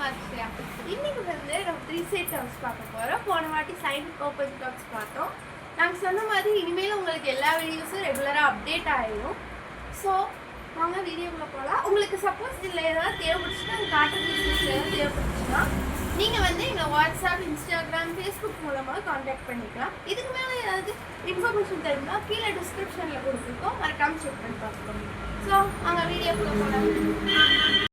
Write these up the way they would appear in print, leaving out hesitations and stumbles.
அக்ஷயா. இன்னைக்கு வந்து நம்ம 3 சைட் டாப்ஸ் பார்க்க போகிறோம். போன வாட்டி சைன் ஓப்பன் டாப்ஸ் பார்த்தோம். நாங்கள் சொன்ன மாதிரி இனிமேல் உங்களுக்கு எல்லா வீடியோஸும் ரெகுலராக அப்டேட் ஆகிடும். ஸோ வாங்க வீடியோக்குள்ளே போகலாம். உங்களுக்கு சப்போஸ் இதில் ஏதாவது தேவைப்பட்டுச்சுன்னா காட்டன் பிஸ்னஸ் ஏதாவது தேவைப்பட்டுச்சுன்னா நீங்கள் வந்து எங்கள் வாட்ஸ்அப், இன்ஸ்டாகிராம், ஃபேஸ்புக் மூலமாக காண்டாக்ட் பண்ணிக்கலாம். இதுக்கு மேலே ஏதாவது இன்ஃபர்மேஷன் தெரியுமா கீழே டிஸ்கிரிப்ஷனில் கொடுத்துருக்கோம், மறக்காமல் செக் பண்ணி பார்த்துக்கோங்க. ஸோ அங்கே வீடியோக்குள்ளே போகலாம்.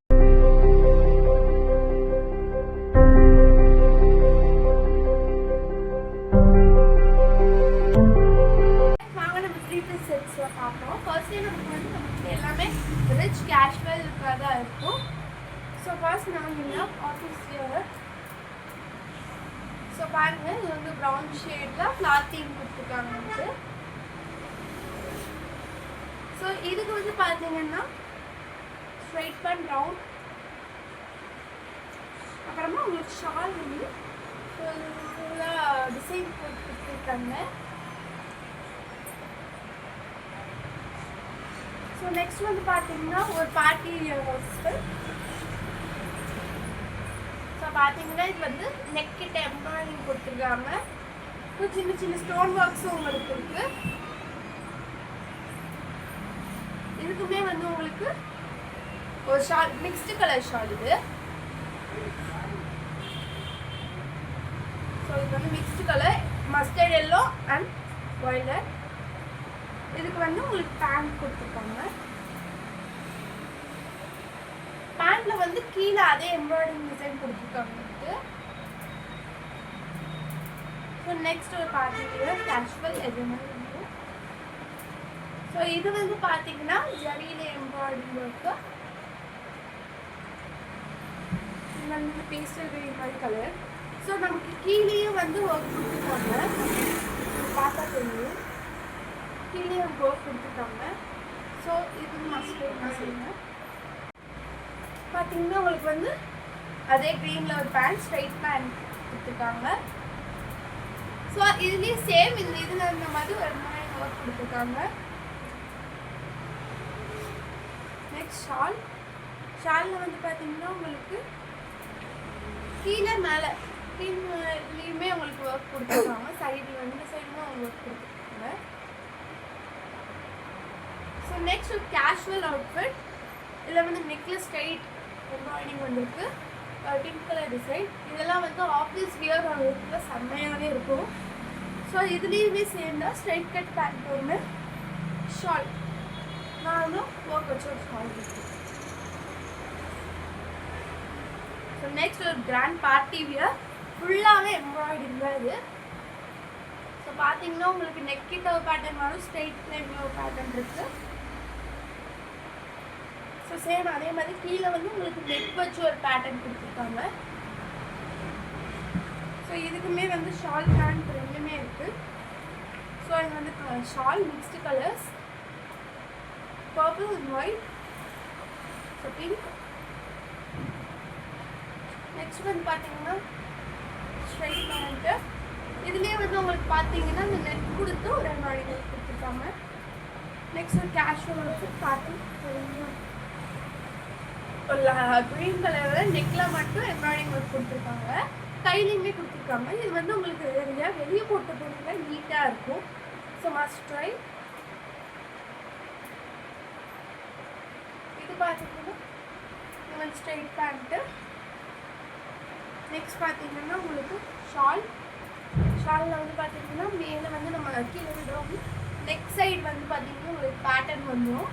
பார்ப்போம். ஃபர்ஸ்டே நமக்கு எல்லாமே ரிச் கேஷுவல் லுக்காக தான் இருக்கும். ஸோ ஃபர்ஸ்ட் நாங்கள் ஆஃபீஸ் வியர். ஸோ பாருங்கள், இது வந்து ப்ரௌன் ஷேடில் கிளாத்திங் கொடுத்துருக்காங்க வந்து. ஸோ இதுக்கு வந்து பார்த்தீங்கன்னா ஸ்ட்ரைட் பேண்ட் ப்ரௌன், அப்புறமா உங்களுக்கு ஷால் வந்து ஃபுல்லாக டிசைன் போட்டு கொடுத்துருக்காங்க. ஸோ நெக்ஸ்ட் வந்து பார்த்தீங்கன்னா ஒரு பார்ட்டி ஹவுஸ்க்கு. ஸோ பார்த்தீங்கன்னா இது வந்து நெக் கிட்ட எம்ப்ராய்டிங் கொடுத்துருக்காங்க. ஸோ சின்ன சின்ன ஸ்டோன் ஒர்க்ஸும் உங்களுக்கு இருக்கு. இதுக்குமே வந்து உங்களுக்கு ஒரு ஷால், மிக்ஸ்டு கலர் ஷால் இது. ஸோ இது வந்து mixed colour mustard yellow and violet. இதுக்கு வந்து உங்களுக்கு பேண்ட் கொடுத்துருக்காங்க. பேண்ட்ல வந்து கீழே அதே எம்ப்ராய்டிங் டிசைன் கொடுத்துருக்காங்க. ஸோ நெக்ஸ்ட் ஒரு பார்ட்டிக்குள்ள கேஷுவல் எதுவுமே வந்து. ஸோ இது வந்து பார்த்தீங்கன்னா ஜரியில எம்ப்ராய்டிங் ஒர்க்கு. இது வந்து பேஸ்டல் கிரீன் மாதிரி கலர். ஸோ நமக்கு கீழேயும் வந்து ஒர்க் கொடுத்துருக்காங்க, பார்த்தா தெரியும். கீழே ஒர்க் கொடுத்துருக்காங்க. ஸோ இது மஸ்ட் சொல்லுங்கள். பார்த்தீங்கன்னா உங்களுக்கு வந்து அதே க்ரீனில் ஒரு பேண்ட், ஸ்ட்ரைட் பேண்ட் கொடுத்துருக்காங்க. ஸோ இதுலேயே சேம் இதில் இருந்த மாதிரி ஒரு மாதிரி ஒர்க் கொடுத்துருக்காங்க. Next shawl. ஷாலில் வந்து பார்த்தீங்கன்னா உங்களுக்கு கீழே மேலே இதுலேயுமே உங்களுக்கு ஒர்க் கொடுத்துருக்காங்க. சைடில் வந்து சைடுமே அவங்க ஒர்க் கொடுத்துருக்காங்க. ஸோ நெக்ஸ்ட் ஒரு கேஷுவல் அவுட்ஃபிட். இதில் வந்து நெக்லஸ் ஸ்ட்ரைட் எம்ப்ராய்டிங் வந்துருக்கு, பிங்க் கலர் டிசைன். இதெல்லாம் வந்து ஆஃபீஸ் வியர் ஆகிறதுக்குள்ள செம்மையாகவே இருக்கும். ஸோ இதுலேயுமே சேர்ந்தா ஸ்ட்ரைட் கட் பேண்ட் ஒன்று, ஷால் நானும் ஒர்க் வச்சு ஒரு ஷால் இருக்கு. ஸோ நெக்ஸ்ட் ஒரு கிராண்ட் பார்ட்டி வியர், ஃபுல்லாகவே எம்ப்ராய்டிங் தான் இது. ஸோ பார்த்தீங்கன்னா உங்களுக்கு நெக் கிட்ட ஒரு பேட்டர்ன் வரும், ஸ்ட்ரைட் லைனில் ஒரு பேட்டர்ன் இருக்குது. ஸோ சேம் அதே மாதிரி கீழே வந்து உங்களுக்கு நெக் வச்சு ஒரு பேட்டர்ன் கொடுத்துருக்காங்க. ஸோ இதுக்குமே வந்து ஷால் பேண்ட் ரெண்டுமே இருக்குது. ஸோ இது வந்து shawl mixed colours, purple and white, so pink. Next வந்து பார்த்தீங்கன்னா ஸ்ட்ரைட் பேண்ட்டு. இதுலேயே வந்து உங்களுக்கு பார்த்தீங்கன்னா இந்த நெக் கொடுத்து ஒரு எம்ப்ராய்டிங் கொடுத்துருக்காங்க. நெக்ஸ்ட் ஒரு கேஷுவல் வச்சு பார்த்து க்ரீன் கலரில் நெக்கில் மட்டும் எம்ப்ராய்டிங் ஒர்க் கொடுத்துருக்காங்க, கையிலையுமே கொடுத்துருக்காங்க. இது வந்து உங்களுக்கு வெளியே போட்டு போனீங்கன்னா நீட்டாக இருக்கும். So must try. இது பார்த்தீங்கன்னா உங்களுக்கு ஸ்ட்ரைட் பேண்ட்டு. நெக்ஸ்ட் பார்த்தீங்கன்னா உங்களுக்கு ஷால். ஷாலில் வந்து பார்த்தீங்கன்னா மேலே வந்து நம்ம கீழே விடுறோம். நெக் சைடு வந்து பார்த்தீங்கன்னா உங்களுக்கு பேட்டர்ன் வந்துடும்,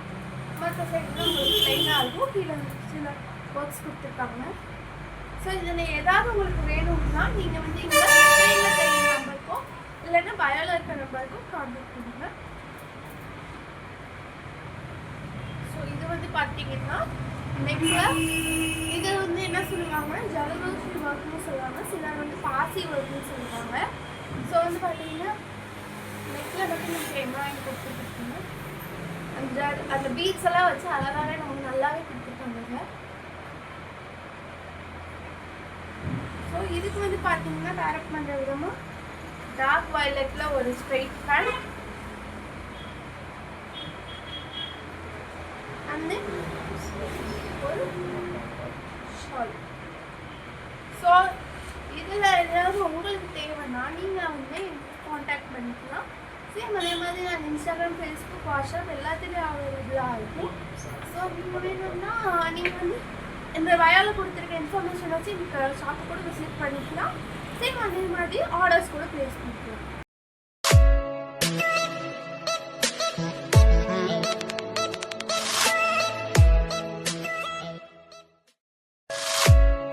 மற்ற சைடுலாம் உங்களுக்கு ப்ளைனாக இருக்கும். கீழே சில ஒர்க்ஸ் கொடுத்துருக்காங்க. ஸோ இதில் ஏதாவது உங்களுக்கு வேணும்னா நீங்கள் வந்து இங்கே ஸ்க்ரீனில் தெரியும் நம்பருக்கும் இல்லைன்னா பயோவில் இருக்கிற நம்பருக்கும் கான்டாக்ட் பண்ணுங்க. ஸோ இது வந்து பார்த்தீங்கன்னா நெக்கில் இது வந்து என்ன சொல்லுவாங்க, ஜலதோஷி ஒர்க்னு சொல்லுவாங்க, சிலர் வந்து பாசி ஒர்க்னு சொல்லுவாங்க. ஸோ வந்து பார்த்தீங்கன்னா நெக்கில் மட்டும் நீங்கள் எம்ப்ராய்டிங் கொடுத்துருக்கீங்க. அந்த பீட்ஸ் எல்லாம் வச்சு அழகாகவே நமக்கு நல்லாவே கொடுத்துருக்காங்க. ஸோ இதுக்கு வந்து பார்த்தீங்கன்னா டேரக்ட் பண்ணுற விதமாக டார்க் வயலட்டில் ஒரு ஸ்ட்ரைட் பேண்ட் அண்ட் ஒரு ஷால். ஸோ இதில் ஏதாவது உங்களுக்கு தேவைன்னா நீங்கள் வந்து காண்டாக்ட் பண்ணிக்கலாம். சேம் அதே மாதிரி நான் இன்ஸ்டாகிராம், ஃபேஸ்புக், வாட்ஸ்அப் எல்லாத்துலேயும் அவைலபிளாக இருக்கும். ஸோ நீங்கள் வேணும்னா நீங்கள் வந்து இந்த வயாவில் கொடுத்துருக்க இன்ஃபர்மேஷன் வச்சு நீங்கள் ஷாப்பை கூட விசிட் பண்ணிக்கலாம். சேம் அதே மாதிரி ஆர்டர்ஸ் கூட ப்ளேஸ் பண்ணிக்கலாம்.